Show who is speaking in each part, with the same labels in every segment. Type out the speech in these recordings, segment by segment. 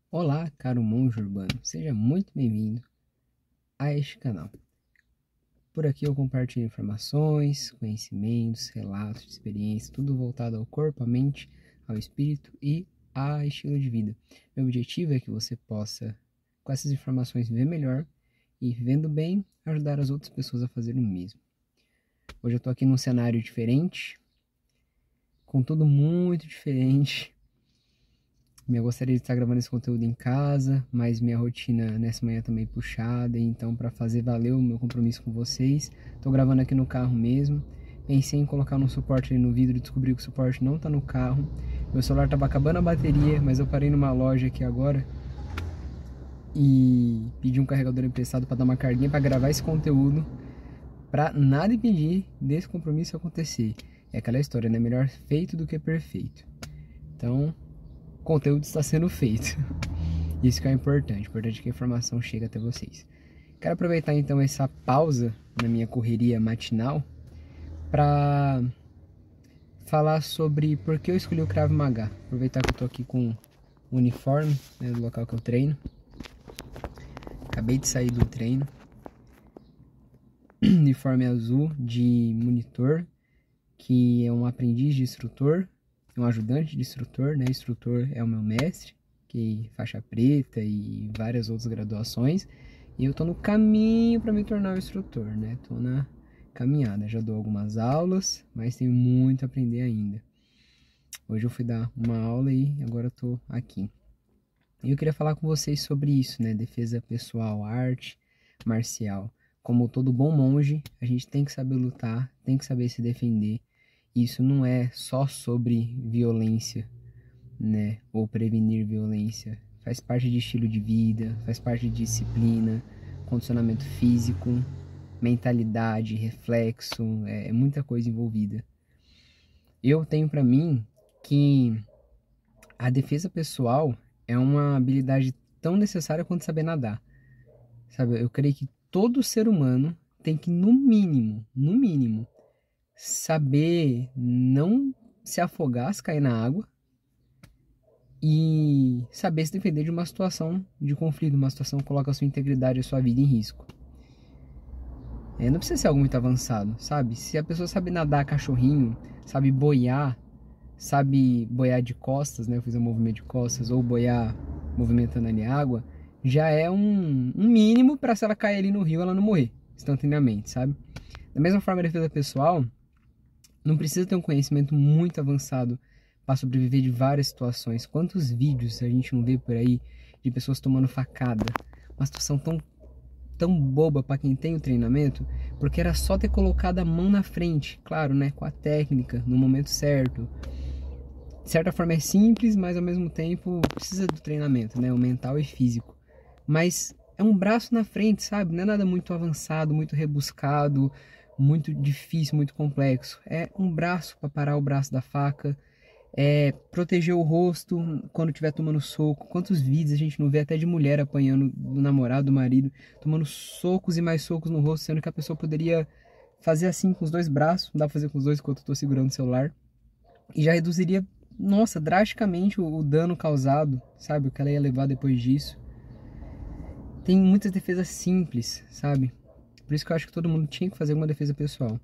Speaker 1: Olá, caro monge urbano, seja muito bem-vindo a este canal. Por aqui eu compartilho informações, conhecimentos, relatos, experiências, tudo voltado ao corpo, à mente, ao espírito e a estilo de vida. Meu objetivo é que você possa, com essas informações, viver melhor e, vivendo bem, ajudar as outras pessoas a fazer o mesmo. Hoje eu estou aqui num cenário diferente, com tudo muito diferente. Eu gostaria de estar gravando esse conteúdo em casa, mas minha rotina nessa manhã também puxada, então para fazer valer o meu compromisso com vocês, estou gravando aqui no carro mesmo. Pensei em colocar um suporte ali no vidro e descobri que o suporte não está no carro. Meu celular estava acabando a bateria, mas eu parei numa loja aqui agora e pedi um carregador emprestado para dar uma carguinha para gravar esse conteúdo, para nada impedir desse compromisso acontecer. É aquela história, né? Melhor feito do que perfeito. Então, o conteúdo está sendo feito. Isso que é importante. Importante que a informação chegue até vocês. Quero aproveitar então essa pausa na minha correria matinal para falar sobre por que eu escolhi o Krav Maga. Aproveitar que eu tô aqui com o uniforme, né, do local que eu treino. Acabei de sair do treino. Uniforme azul de monitor, que é um aprendiz de instrutor, um ajudante de instrutor, né? Instrutor é o meu mestre, que faixa preta e várias outras graduações. E eu tô no caminho para me tornar um instrutor, né? Tô na caminhada, já dou algumas aulas, mas tenho muito a aprender ainda. Hoje eu fui dar uma aula e agora eu tô aqui. E eu queria falar com vocês sobre isso, né? Defesa pessoal, arte marcial. Como todo bom monge, a gente tem que saber lutar, tem que saber se defender. Isso não é só sobre violência, né? Ou prevenir violência. Faz parte de estilo de vida, faz parte de disciplina, condicionamento físico, mentalidade, reflexo, é muita coisa envolvida. Eu tenho para mim que a defesa pessoal é uma habilidade tão necessária quanto saber nadar. Sabe, eu creio que todo ser humano tem que, no mínimo, saber não se afogar se cair na água e saber se defender de uma situação de conflito, uma situação que coloca a sua integridade e a sua vida em risco. Não precisa ser algo muito avançado, sabe? Se a pessoa sabe nadar cachorrinho, sabe boiar de costas, né? Fazer um movimento de costas ou boiar movimentando ali a água, já é um mínimo para se ela cair ali no rio ela não morrer instantaneamente, sabe? Da mesma forma, a defesa pessoal não precisa ter um conhecimento muito avançado para sobreviver de várias situações. Quantos vídeos a gente não vê por aí de pessoas tomando facada? Uma situação tão boba para quem tem o treinamento, porque era só ter colocado a mão na frente, claro, né, com a técnica, no momento certo. De certa forma é simples, mas ao mesmo tempo precisa do treinamento, né, o mental e físico. Mas é um braço na frente, sabe? Não é nada muito avançado, muito rebuscado, muito difícil, muito complexo. É um braço para parar o braço da faca, proteger o rosto quando estiver tomando soco. Quantos vídeos a gente não vê até de mulher apanhando do namorado, do marido, tomando socos e mais socos no rosto, sendo que a pessoa poderia fazer assim com os dois braços, não dá pra fazer com os dois enquanto eu tô segurando o celular, e já reduziria, nossa, drasticamente o dano causado, sabe? O que ela ia levar depois disso. Tem muitas defesas simples, sabe? Por isso que eu acho que todo mundo tinha que fazer uma defesa pessoal.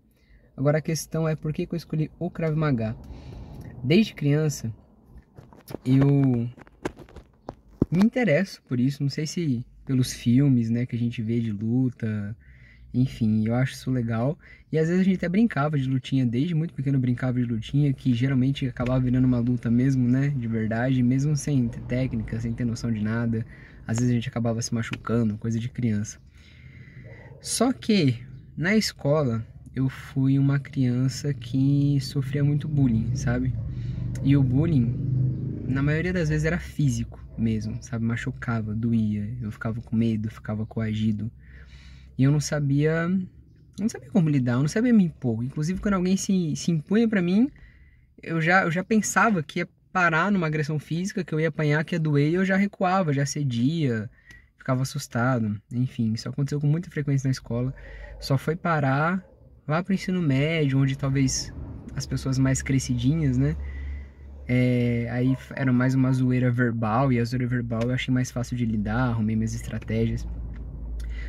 Speaker 1: Agora a questão é por que eu escolhi o Krav Maga. Desde criança, eu me interesso por isso, não sei se pelos filmes, né, que a gente vê de luta, enfim, eu acho isso legal. E às vezes a gente até brincava de lutinha, desde muito pequeno eu brincava de lutinha, que geralmente acabava virando uma luta mesmo, né, de verdade, mesmo sem ter técnica, sem ter noção de nada. Às vezes a gente acabava se machucando, coisa de criança. Só que, na escola, eu fui uma criança que sofria muito bullying, sabe? E o bullying, na maioria das vezes, era físico mesmo, sabe? Machucava, doía, eu ficava com medo, ficava coagido. E eu não sabia como lidar, eu não sabia me impor. Inclusive, quando alguém se impunha pra mim, eu já pensava que ia parar numa agressão física, que eu ia apanhar, que ia doer, e eu já recuava, já cedia, ficava assustado. Enfim, isso aconteceu com muita frequência na escola. Só foi parar lá pro ensino médio, onde talvez as pessoas mais crescidinhas, né, Aí era mais uma zoeira verbal, e a zoeira verbal eu achei mais fácil de lidar, arrumei minhas estratégias.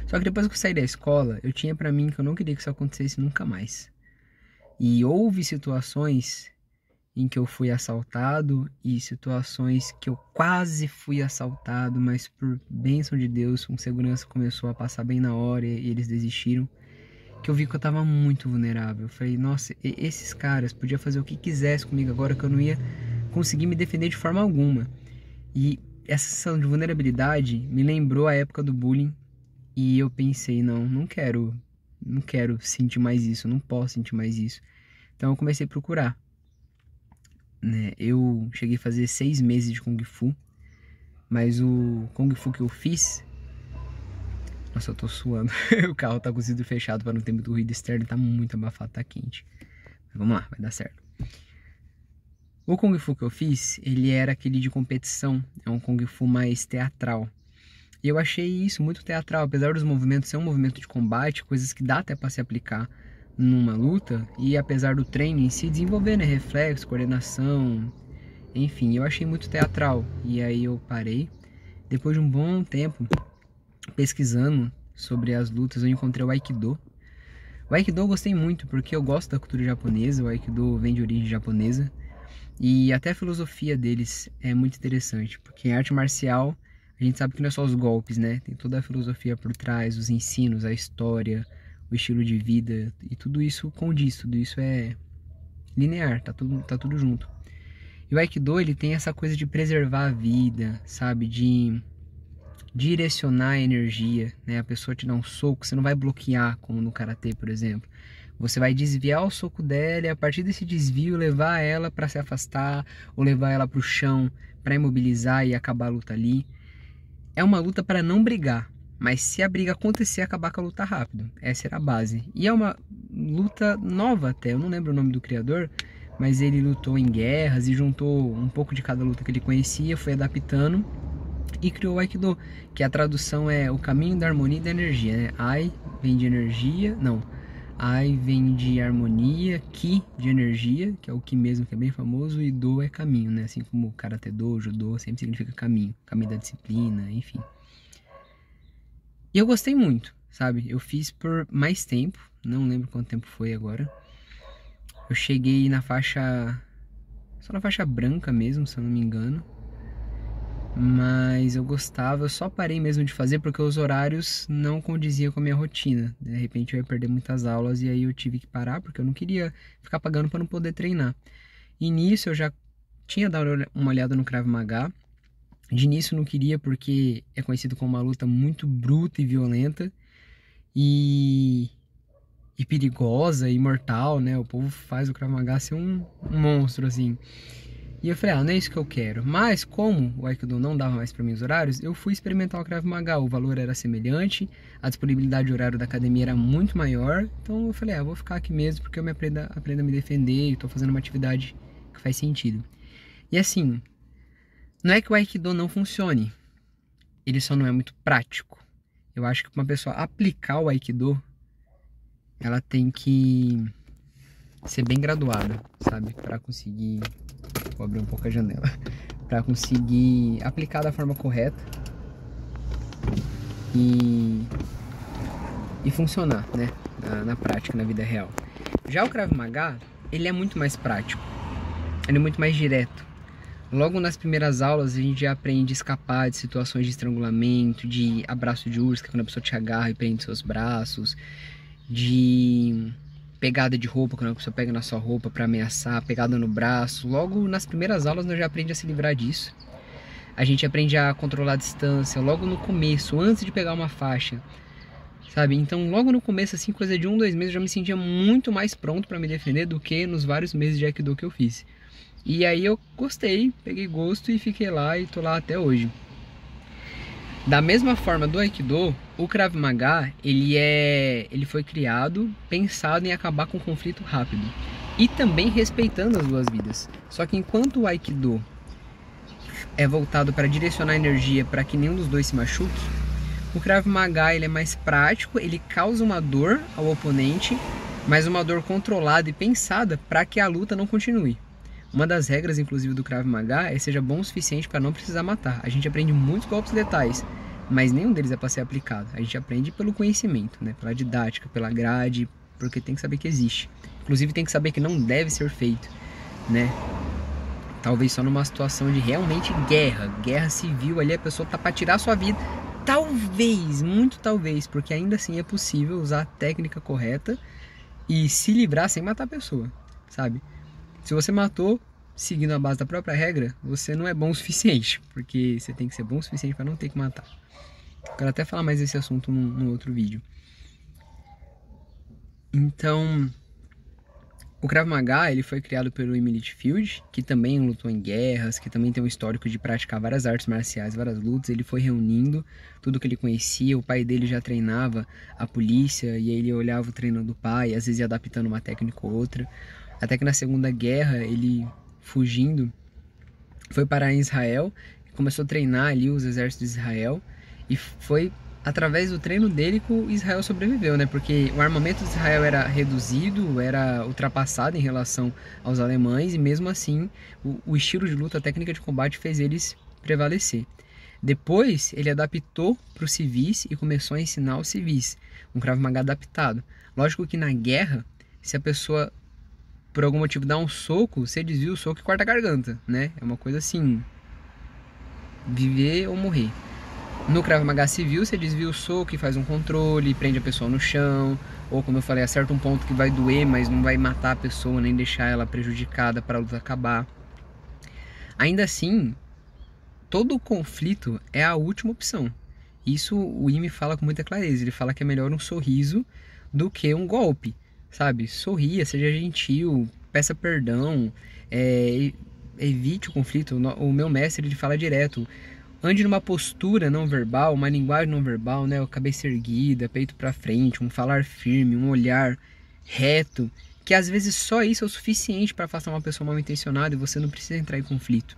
Speaker 1: Só que depois que eu saí da escola, eu tinha pra mim que eu não queria que isso acontecesse nunca mais. E houve situações em que eu fui assaltado e situações que eu quase fui assaltado, mas por bênção de Deus, um segurança começou a passar bem na hora e eles desistiram. Que eu vi que eu tava muito vulnerável. Eu falei, nossa, esses caras podiam fazer o que quisesse comigo agora, que eu não ia conseguir me defender de forma alguma. E essa sensação de vulnerabilidade me lembrou a época do bullying. E eu pensei, não quero sentir mais isso, não posso sentir mais isso. Então eu comecei a procurar. Né? Eu cheguei a fazer 6 meses de Kung Fu, mas o Kung Fu que eu fiz... Nossa, eu tô suando. O carro tá com o vidro fechado para não ter muito ruído externo, tá muito abafado, tá quente. Mas vamos lá, vai dar certo. O Kung Fu que eu fiz, ele era aquele de competição, é um Kung Fu mais teatral. E eu achei isso muito teatral, apesar dos movimentos ser um movimento de combate, coisas que dá até para se aplicar numa luta, e apesar do treino em si desenvolver, né, reflexo, coordenação, enfim, eu achei muito teatral. E aí eu parei. Depois de um bom tempo pesquisando sobre as lutas, eu encontrei o Aikido. O Aikido eu gostei muito porque eu gosto da cultura japonesa, o Aikido vem de origem japonesa e até a filosofia deles é muito interessante, porque em arte marcial a gente sabe que não é só os golpes, né? Tem toda a filosofia por trás, os ensinos, a história, o estilo de vida e tudo isso condiz, tudo isso é linear, tá tudo junto. E o Aikido, ele tem essa coisa de preservar a vida, sabe? De direcionar a energia, né? A pessoa te dá um soco, você não vai bloquear, como no karatê, por exemplo. Você vai desviar o soco dela e a partir desse desvio levar ela para se afastar ou levar ela para o chão para imobilizar e acabar a luta ali. É uma luta para não brigar, mas se a briga acontecer, acabar com a luta rápido. Essa era a base. E é uma luta nova até, eu não lembro o nome do criador, mas ele lutou em guerras e juntou um pouco de cada luta que ele conhecia, foi adaptando e criou o Aikido, que a tradução é o caminho da harmonia e da energia, né? Ai vem de energia, não. Ai vem de harmonia, Ki de energia, que é o Ki mesmo, que é bem famoso, e Do é caminho, né? Assim como Karate Do, Judô, sempre significa caminho, caminho da disciplina, enfim. E eu gostei muito, sabe? Eu fiz por mais tempo, não lembro quanto tempo foi agora. Eu cheguei na faixa, só na faixa branca mesmo, se eu não me engano. Mas eu gostava, eu só parei mesmo de fazer porque os horários não condiziam com a minha rotina. De repente eu ia perder muitas aulas e aí eu tive que parar porque eu não queria ficar pagando para não poder treinar. E nisso eu já tinha dado uma olhada no Krav Maga. De início eu não queria porque é conhecido como uma luta muito bruta e violenta e perigosa e mortal, né? O povo faz o Krav Maga ser um monstro assim. E eu falei, não é isso que eu quero. Mas como o Aikido não dava mais para mim os horários, eu fui experimentar o Krav Maga. O valor era semelhante, a disponibilidade de horário da academia era muito maior. Então eu falei, vou ficar aqui mesmo porque eu aprendo a me defender e estou fazendo uma atividade que faz sentido. E assim, não é que o Aikido não funcione, ele só não é muito prático. Eu acho que para uma pessoa aplicar o Aikido, ela tem que ser bem graduada, sabe? Para conseguir... Vou abrir um pouco a janela. Para conseguir aplicar da forma correta e funcionar, né? Na prática, na vida real. Já o Krav Maga, ele é muito mais prático. Ele é muito mais direto. Logo nas primeiras aulas a gente já aprende a escapar de situações de estrangulamento, de abraço de urso, que é quando a pessoa te agarra e prende seus braços, de pegada de roupa, quando a pessoa pega na sua roupa para ameaçar, pegada no braço. Logo nas primeiras aulas nós já aprende a se livrar disso. A gente aprende a controlar a distância logo no começo, antes de pegar uma faixa, sabe? Então logo no começo, assim, coisa de 1, 2 meses, eu já me sentia muito mais pronto para me defender do que nos vários meses de Aikido que eu fiz. E aí eu gostei, peguei gosto e fiquei lá e tô lá até hoje. Da mesma forma do Aikido, o Krav Maga, ele foi criado, pensado em acabar com o conflito rápido. E também respeitando as duas vidas. Só que enquanto o Aikido é voltado para direcionar a energia para que nenhum dos dois se machuque, o Krav Maga ele é mais prático, ele causa uma dor ao oponente, mas uma dor controlada e pensada para que a luta não continue. Uma das regras, inclusive, do Krav Maga é seja bom o suficiente para não precisar matar. A gente aprende muitos golpes letais, mas nenhum deles é para ser aplicado. A gente aprende pelo conhecimento, né? Pela didática, pela grade, porque tem que saber que existe. Inclusive tem que saber que não deve ser feito, né? Talvez só numa situação de realmente guerra civil ali, a pessoa tá para tirar a sua vida. Talvez, muito talvez, porque ainda assim é possível usar a técnica correta e se livrar sem matar a pessoa, sabe? Se você matou seguindo a base da própria regra, você não é bom o suficiente, porque você tem que ser bom o suficiente para não ter que matar. Quero até falar mais desse assunto num outro vídeo. Então, o Krav Maga, ele foi criado pelo Emil Field, que também lutou em guerras, que também tem um histórico de praticar várias artes marciais, várias lutas. Ele foi reunindo tudo que ele conhecia. O pai dele já treinava a polícia, e aí ele olhava o treino do pai, às vezes ia adaptando uma técnica ou outra. Até que na Segunda Guerra, ele, fugindo, foi parar em Israel, começou a treinar ali os exércitos de Israel, e foi através do treino dele que o Israel sobreviveu, né? Porque o armamento de Israel era reduzido, era ultrapassado em relação aos alemães, e mesmo assim o estilo de luta, a técnica de combate fez eles prevalecer. Depois ele adaptou para os civis e começou a ensinar os civis, um Krav Maga adaptado. Lógico que na guerra, se a pessoa por algum motivo dá um soco, você desvia o soco e corta a garganta, né? É uma coisa assim, viver ou morrer. No Krav Maga civil, você desvia o soco e faz um controle, prende a pessoa no chão, ou como eu falei, acerta um ponto que vai doer, mas não vai matar a pessoa, nem deixar ela prejudicada para a luta acabar. Ainda assim, todo conflito é a última opção. Isso o Ime fala com muita clareza, ele fala que é melhor um sorriso do que um golpe, sabe? Sorria, seja gentil, peça perdão, evite o conflito. O meu mestre, ele fala direto: ande numa postura não verbal, uma linguagem não verbal, né? Cabeça erguida, peito para frente, um falar firme, um olhar reto, que às vezes só isso é o suficiente para afastar uma pessoa mal intencionada e você não precisa entrar em conflito.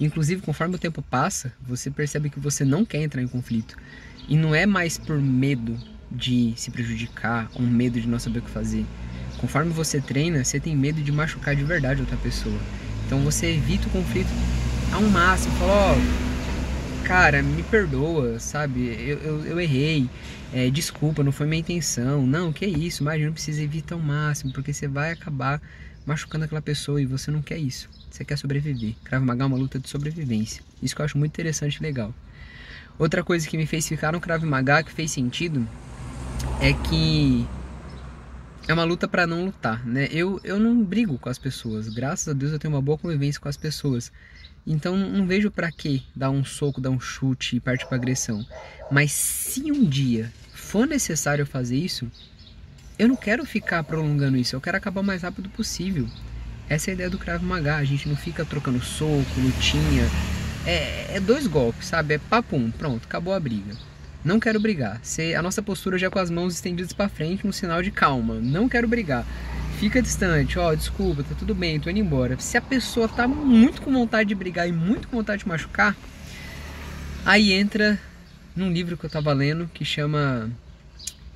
Speaker 1: Inclusive, conforme o tempo passa, você percebe que você não quer entrar em conflito. E não é mais por medo de se prejudicar, ou medo de não saber o que fazer. Conforme você treina, você tem medo de machucar de verdade outra pessoa. Então você evita o conflito ao máximo, fala: ó, cara, me perdoa, sabe, eu errei, desculpa, não foi minha intenção, não, que isso, mas não precisa evitar ao máximo, porque você vai acabar machucando aquela pessoa e você não quer isso, você quer sobreviver. Krav Maga é uma luta de sobrevivência, isso que eu acho muito interessante e legal. Outra coisa que me fez ficar no Krav Maga, que fez sentido, é que é uma luta para não lutar, né? Eu não brigo com as pessoas, graças a Deus eu tenho uma boa convivência com as pessoas. Então não vejo pra que dar um soco, dar um chute e partir pra agressão. Mas se um dia for necessário fazer isso, eu não quero ficar prolongando isso, eu quero acabar o mais rápido possível. Essa é a ideia do Krav Maga, a gente não fica trocando soco, lutinha. É dois golpes, sabe? É papum, pronto, acabou a briga. Não quero brigar. A nossa postura já com as mãos estendidas pra frente, um sinal de calma. Não quero brigar. Fica distante, ó, desculpa, tá tudo bem, tô indo embora. Se a pessoa tá muito com vontade de brigar e muito com vontade de machucar, aí entra num livro que eu tava lendo que chama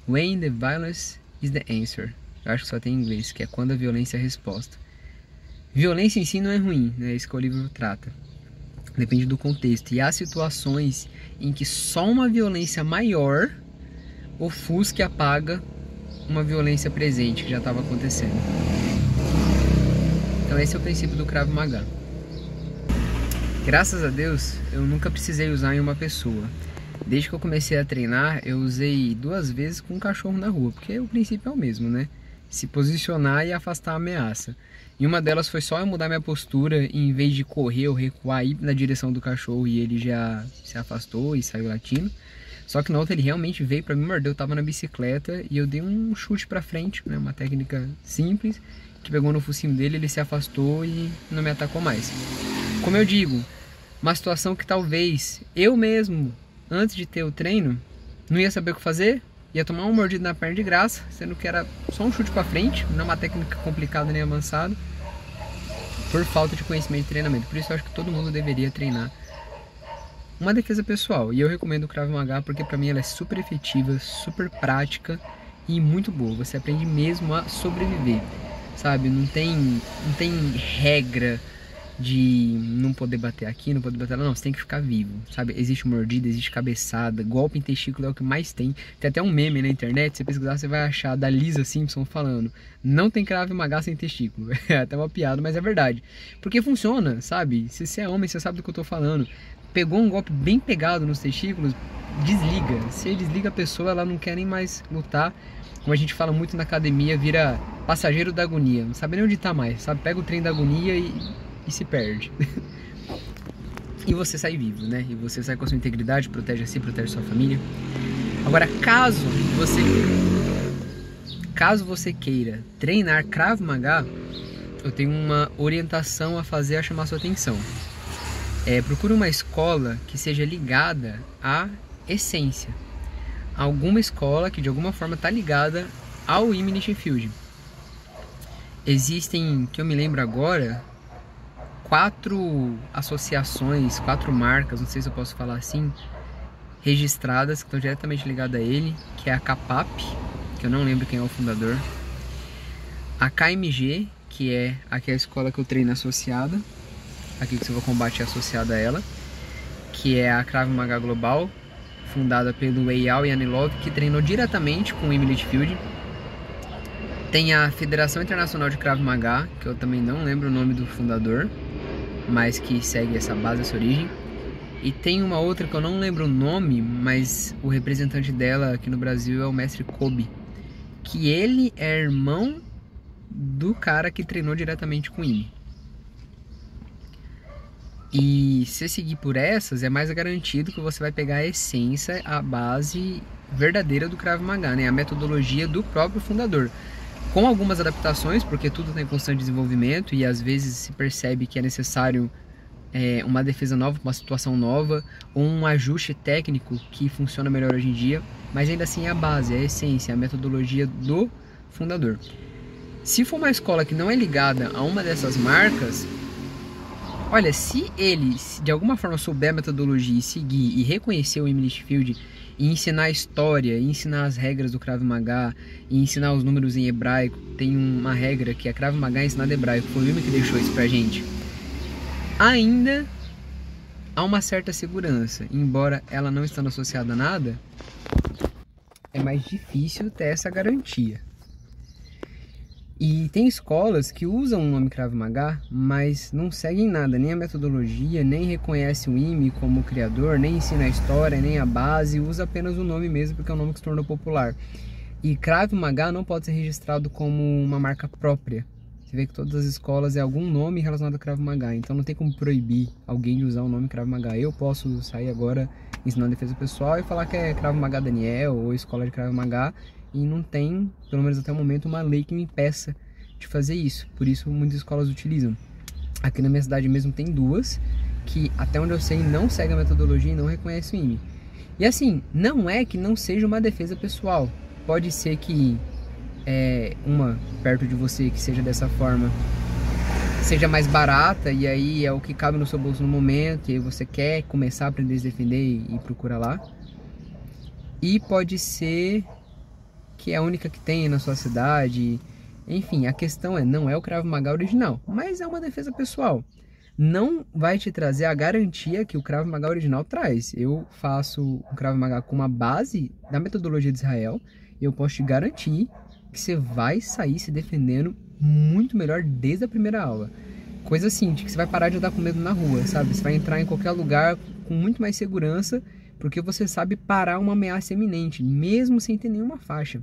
Speaker 1: When the Violence is the Answer. Eu acho que só tem em inglês, que é Quando a Violência é a Resposta. Violência em si não é ruim, né? Isso que o livro trata. Depende do contexto. E há situações em que só uma violência maior ofusca e apaga uma violência presente que já estava acontecendo. Então esse é o princípio do Krav Maga. Graças a Deus, eu nunca precisei usar em uma pessoa. Desde que eu comecei a treinar, eu usei 2 vezes com um cachorro na rua, porque o princípio é o mesmo, né? Se posicionar e afastar a ameaça. E uma delas foi só eu mudar minha postura, e em vez de correr ou recuar, ir na direção do cachorro, e ele já se afastou e saiu latindo. Só que na outra ele realmente veio pra me morder. Eu tava na bicicleta e eu dei um chute pra frente, né? Uma técnica simples, que pegou no focinho dele, ele se afastou e não me atacou mais. Como eu digo, uma situação que talvez eu mesmo, antes de ter o treino, não ia saber o que fazer, ia tomar um mordido na perna de graça, sendo que era só um chute pra frente, não é uma técnica complicada nem avançada, por falta de conhecimento e treinamento. Por isso eu acho que todo mundo deveria treinar uma defesa pessoal. E eu recomendo o Krav Maga porque pra mim ela é super efetiva, super prática e muito boa. Você aprende mesmo a sobreviver. sabe? Não tem regra de não poder bater aqui, não poder bater lá, não, você tem que ficar vivo, sabe? Existe mordida, existe cabeçada, golpe em testículo é o que mais tem. Tem até um meme na internet, se você pesquisar você vai achar da Lisa Simpson falando: não tem Krav Maga sem testículo. É até uma piada, mas é verdade. Porque funciona, sabe? Se você é homem, você sabe do que eu tô falando. Pegou um golpe bem pegado nos testículos, desliga. Você desliga a pessoa, ela não quer nem mais lutar. Como a gente fala muito na academia, vira passageiro da agonia, não sabe nem onde tá mais, sabe? Pega o trem da agonia e se perde. E você sai vivo, né? E você sai com a sua integridade, protege a si, protege a sua família. Agora, caso você queira treinar Krav Maga, eu tenho uma orientação a fazer, a chamar a sua atenção. Procure uma escola que seja ligada à essência. Alguma escola que de alguma forma está ligada ao Immunity Field. Existem, que eu me lembro agora, 4 associações, 4 marcas, não sei se eu posso falar assim, registradas, que estão diretamente ligadas a ele, que é a CAPAP, que eu não lembro quem é o fundador, a KMG, que é aqui a escola que eu treino associada, aqui que Silva Combate é associada a ela, que é a Krav Maga Global, fundada pelo Eyal Yanilov, que treinou diretamente com o Immunity Field. Tem a Federação Internacional de Krav Maga, que eu também não lembro o nome do fundador, mas que segue essa base, essa origem. E tem uma outra que eu não lembro o nome, mas o representante dela aqui no Brasil é o mestre Kobe, que ele é irmão do cara que treinou diretamente com ele. E se seguir por essas, é mais garantido que você vai pegar a essência, a base verdadeira do Krav Maga, né? A metodologia do próprio fundador. Com algumas adaptações, porque tudo está em constante desenvolvimento e às vezes se percebe que é necessário uma defesa nova, uma situação nova, ou um ajuste técnico que funciona melhor hoje em dia, mas ainda assim é a base, é a essência, a metodologia do fundador. Se for uma escola que não é ligada a uma dessas marcas, olha, se ele de alguma forma souber a metodologia e seguir e reconhecer o Immunity Field e ensinar a história, e ensinar as regras do Krav Maga, e ensinar os números em hebraico, tem uma regra que é Krav Maga ensinado em hebraico, foi o Wilmer que deixou isso pra gente, ainda há uma certa segurança, embora ela não estando associada a nada, é mais difícil ter essa garantia. E tem escolas que usam o nome Krav Maga, mas não seguem nada, nem a metodologia, nem reconhece o IME como criador, nem ensina a história, nem a base, usa apenas o nome mesmo porque é um nome que se tornou popular. E Krav Maga não pode ser registrado como uma marca própria. Você vê que todas as escolas é algum nome relacionado a Krav Maga, então não tem como proibir alguém de usar o nome Krav Maga. Eu posso sair agora ensinando defesa pessoal e falar que é Krav Maga Daniel ou escola de Krav Maga, e não tem, pelo menos até o momento, uma lei que me impeça de fazer isso. Por isso muitas escolas utilizam. Aqui na minha cidade mesmo tem 2 que, até onde eu sei, não seguem a metodologia e não reconhecem o IME. E assim, não é que não seja uma defesa pessoal. Pode ser que uma perto de você que seja dessa forma seja mais barata, e aí é o que cabe no seu bolso no momento, e aí você quer começar a aprender a se defender e procura lá. E pode ser que é a única que tem na sua cidade. Enfim, a questão não é o Krav Maga original, mas é uma defesa pessoal. Não vai te trazer a garantia que o Krav Maga original traz. Eu faço o Krav Maga com uma base da metodologia de Israel, e eu posso te garantir que você vai sair se defendendo muito melhor desde a primeira aula. Coisa assim, de que você vai parar de andar com medo na rua, sabe? Você vai entrar em qualquer lugar com muito mais segurança, porque você sabe parar uma ameaça iminente, mesmo sem ter nenhuma faixa.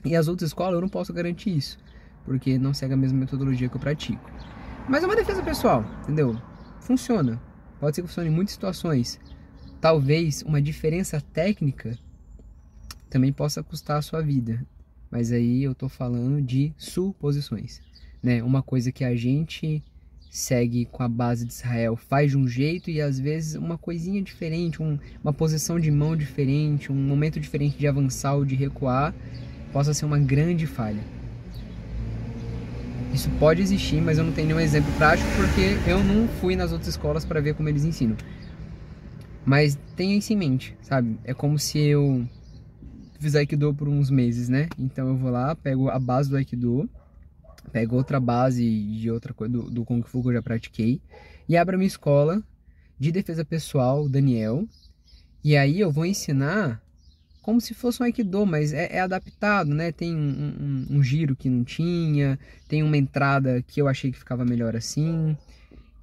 Speaker 1: E as outras escolas eu não posso garantir isso, porque não segue a mesma metodologia que eu pratico. Mas é uma defesa pessoal, entendeu? Funciona. Pode ser que funcione em muitas situações. Talvez uma diferença técnica também possa custar a sua vida. Mas aí eu tô falando de suposições, né? Uma coisa que a gente segue com a base de Israel faz de um jeito, e às vezes uma coisinha diferente, uma posição de mão diferente, um momento diferente de avançar ou de recuar, possa ser uma grande falha. Isso pode existir, mas eu não tenho nenhum exemplo prático porque eu não fui nas outras escolas para ver como eles ensinam. Mas tenha isso em mente, sabe? É como se eu fiz Aikido por uns meses, né? Então eu vou lá, pego a base do Aikido, pego outra base de outra coisa do Kung Fu que eu já pratiquei e abro a minha escola de defesa pessoal, Daniel. E aí eu vou ensinar como se fosse um Aikido, mas é adaptado, né? Tem um giro que não tinha, tem uma entrada que eu achei que ficava melhor assim.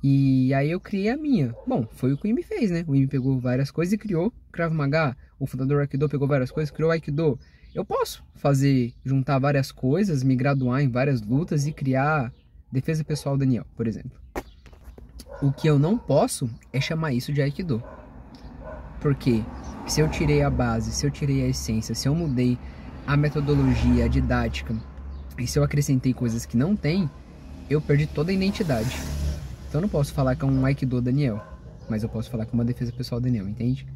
Speaker 1: E aí eu criei a minha. Bom, foi o que o Imi fez, né? O Imi pegou várias coisas e criou Krav Maga. O fundador do Aikido pegou várias coisas e criou o Aikido. Eu posso juntar várias coisas, me graduar em várias lutas e criar defesa pessoal Daniel, por exemplo. O que eu não posso é chamar isso de Aikido. Porque se eu tirei a base, se eu tirei a essência, se eu mudei a metodologia, a didática, e se eu acrescentei coisas que não tem, eu perdi toda a identidade. Então eu não posso falar que é um Aikido Daniel, mas eu posso falar que é uma defesa pessoal Daniel, entende?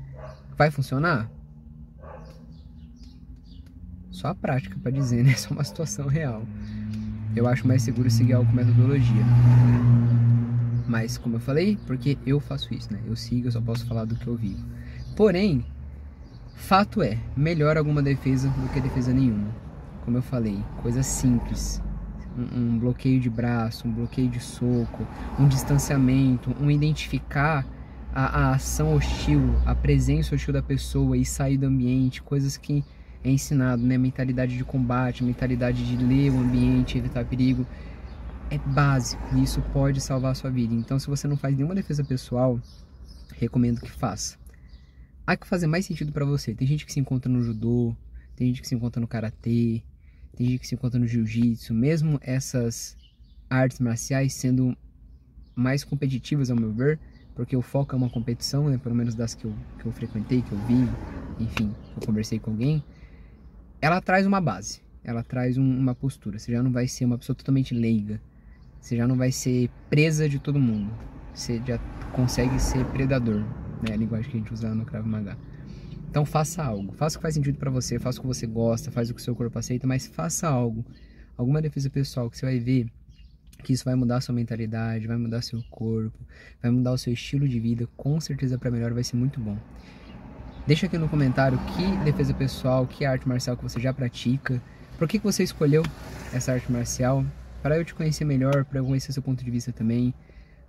Speaker 1: Vai funcionar? Só a prática pra dizer, né? Só uma situação real. Eu acho mais seguro seguir algo com metodologia. Mas, como eu falei, porque eu faço isso, né? Eu sigo, eu só posso falar do que eu vivo. Porém, fato é, melhor alguma defesa do que defesa nenhuma. Como eu falei, coisa simples. Um bloqueio de braço, um bloqueio de soco, um distanciamento, um identificar a ação hostil, a presença hostil da pessoa e sair do ambiente, coisas que é ensinado, né? Mentalidade de combate, mentalidade de ler o ambiente, evitar perigo. É básico e isso pode salvar a sua vida. Então, se você não faz nenhuma defesa pessoal, recomendo que faça. Há que fazer mais sentido pra você. Tem gente que se encontra no judô, tem gente que se encontra no karatê, tem gente que se encontra no jiu-jitsu. Mesmo essas artes marciais sendo mais competitivas, ao meu ver, porque o foco é uma competição, né? Pelo menos das que eu frequentei, que eu vi, enfim, eu conversei com alguém. Ela traz uma base, ela traz uma postura. Você já não vai ser uma pessoa totalmente leiga. Você já não vai ser presa de todo mundo. Você já consegue ser predador, né? A linguagem que a gente usa no Krav Maga. Então faça algo. Faça o que faz sentido pra você, faça o que você gosta, faz o que o seu corpo aceita, mas faça algo. Alguma defesa pessoal que você vai ver que isso vai mudar a sua mentalidade, vai mudar seu corpo, vai mudar o seu estilo de vida. Com certeza pra melhor, vai ser muito bom. Deixa aqui no comentário que defesa pessoal, que arte marcial que você já pratica. Por que você escolheu essa arte marcial? Para eu te conhecer melhor, para eu conhecer seu ponto de vista também.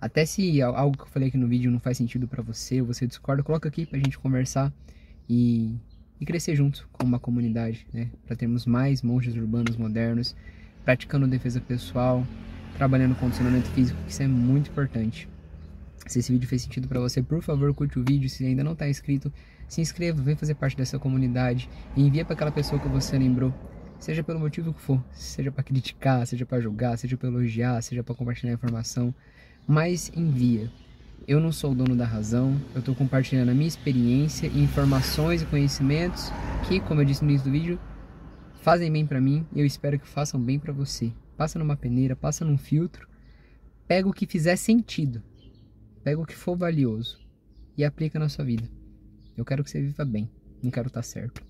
Speaker 1: Até se algo que eu falei aqui no vídeo não faz sentido para você, ou você discorda, coloca aqui pra gente conversar e crescer junto com uma comunidade, né? Para termos mais monges urbanos modernos, praticando defesa pessoal, trabalhando condicionamento físico, que isso é muito importante. Se esse vídeo fez sentido para você, por favor, curte o vídeo. Se ainda não está inscrito, se inscreva, vem fazer parte dessa comunidade e envia para aquela pessoa que você lembrou. Seja pelo motivo que for, seja para criticar, seja para julgar, seja para elogiar, seja para compartilhar informação, mas envia. Eu não sou o dono da razão, eu estou compartilhando a minha experiência, informações e conhecimentos que, como eu disse no início do vídeo, fazem bem para mim e eu espero que façam bem para você. Passa numa peneira, passa num filtro, pega o que fizer sentido, pega o que for valioso e aplica na sua vida. Eu quero que você viva bem, não quero estar certo.